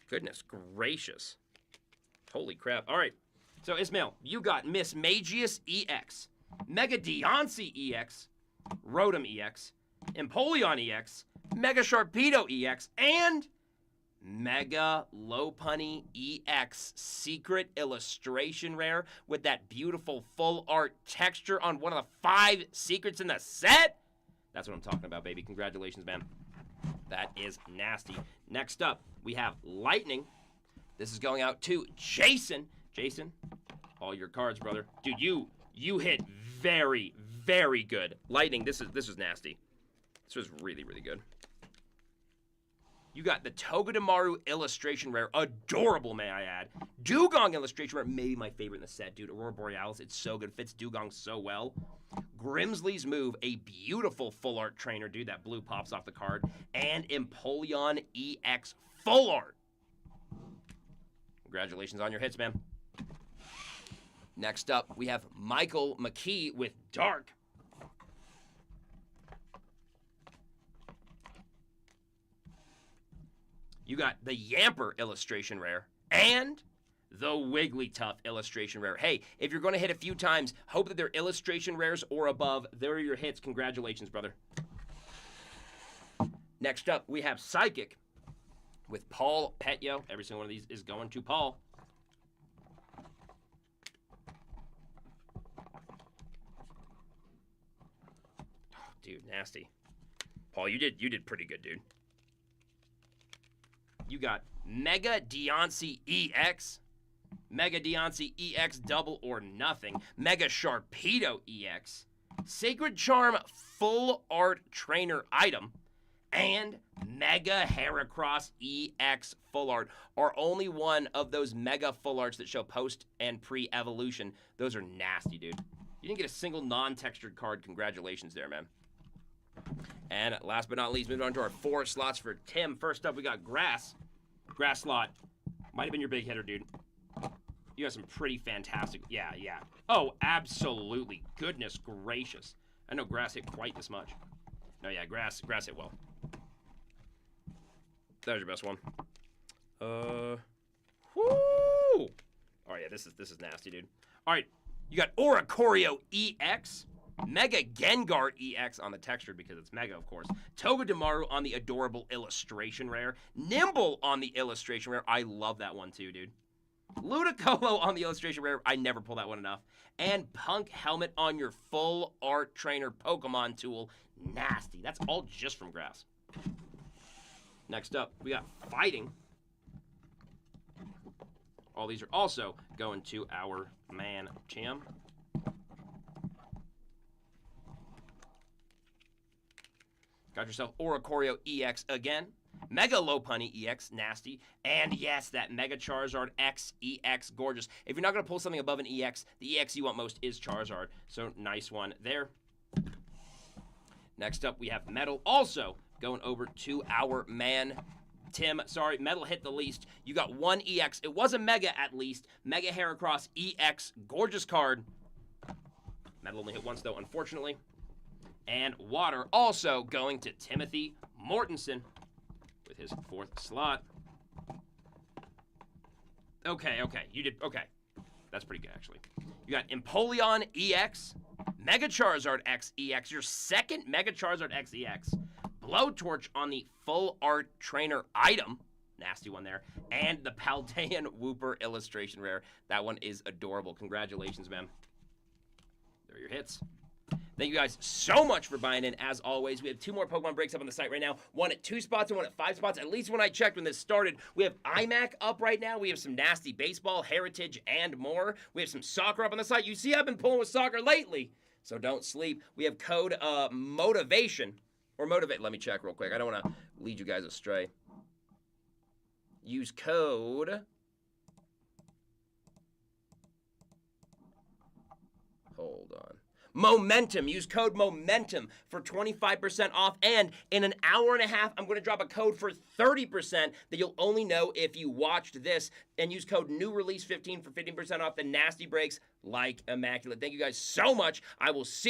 Goodness gracious. Holy crap. All right, so Ismael, you got Miss Magius EX. Mega Deoncé EX, Rotom EX, Empoleon EX, Mega Sharpedo EX, and Mega Lopunny EX Secret Illustration Rare with that beautiful full art texture on one of the 5 secrets in the set. That's what I'm talking about, baby. Congratulations, man. That is nasty. Next up, we have Lightning. This is going out to Jason. Jason, all your cards, brother. Dude, you hit very, very good. Lightning, this is nasty. This was really, really good. You got the Togedemaru illustration rare. Adorable, may I add. Dugong illustration rare. Maybe my favorite in the set, dude. Aurora Borealis. It's so good. Fits Dugong so well. Grimsley's Move. A beautiful full art trainer, dude. That blue pops off the card. And Empoleon EX full art. Congratulations on your hits, man. Next up, we have Michael McKee with Dark. You got the Yamper illustration rare and the Wigglytuff illustration rare. Hey, if you're going to hit a few times, hope that they're illustration rares or above. There are your hits. Congratulations, brother. Next up, we have Psychic with Paul Petyo. Every single one of these is going to Paul. Dude, nasty. Paul, you did pretty good, dude. You got Mega Deoncé EX, Mega Deoncé EX Double or Nothing, Mega Sharpedo EX, Sacred Charm Full Art Trainer Item, and Mega Heracross EX Full Art are only one of those Mega Full Arts that show post and pre-evolution. Those are nasty, dude. You didn't get a single non-textured card. Congratulations there, man. And last but not least, moving on to our 4 slots for Tim. First up, we got Grass. Grass slot. Might have been your big hitter, dude. You got some pretty fantastic... Yeah. Oh, absolutely. Goodness gracious. I know Grass hit quite this much. No, yeah, Grass hit well. That was your best one. Whoo! Oh, yeah, this is nasty, dude. All right, you got Oricorio EX. Mega Gengar EX on the textured because it's Mega, of course. Togedemaru on the adorable illustration rare. Nimble on the illustration rare. I love that one too, dude. Ludicolo on the illustration rare. I never pull that one enough. And Punk Helmet on your full art trainer Pokemon tool. Nasty. That's all just from Grass. Next up, we got Fighting. All these are also going to our man, Tim. Got yourself Oricorio EX again. Mega Lopunny EX, nasty. And yes, that Mega Charizard X EX, gorgeous. If you're not going to pull something above an EX, the EX you want most is Charizard. So nice one there. Next up, we have Metal. Also going over to our man, Tim, sorry, metal hit the least. You got 1 EX. It was a Mega at least. Mega Heracross EX. Gorgeous card. Metal only hit once, though, unfortunately. And water also going to Timothy Mortensen with his 4th slot. Okay. You did, okay. That's pretty good, actually. You got Empoleon EX, Mega Charizard X EX, your 2nd Mega Charizard X EX, Blowtorch on the Full Art Trainer item, nasty one there, and the Paldean Wooper illustration rare. That one is adorable. Congratulations, man. There are your hits. Thank you guys so much for buying in, as always. We have 2 more Pokemon breaks up on the site right now. One at 2 spots and one at 5 spots. At least when I checked when this started. We have iMac up right now. We have some nasty baseball, heritage, and more. We have some soccer up on the site. You see I've been pulling with soccer lately, so don't sleep. We have code motivation, or motivate. Let me check real quick. I don't want to lead you guys astray. Use code... Hold on. Momentum. Use code Momentum for 25% off. And in an hour and a half, I'm going to drop a code for 30% that you'll only know if you watched this. And use code NEWRELEASE15 for 15% off the nasty breaks like immaculate. Thank you guys so much. I will see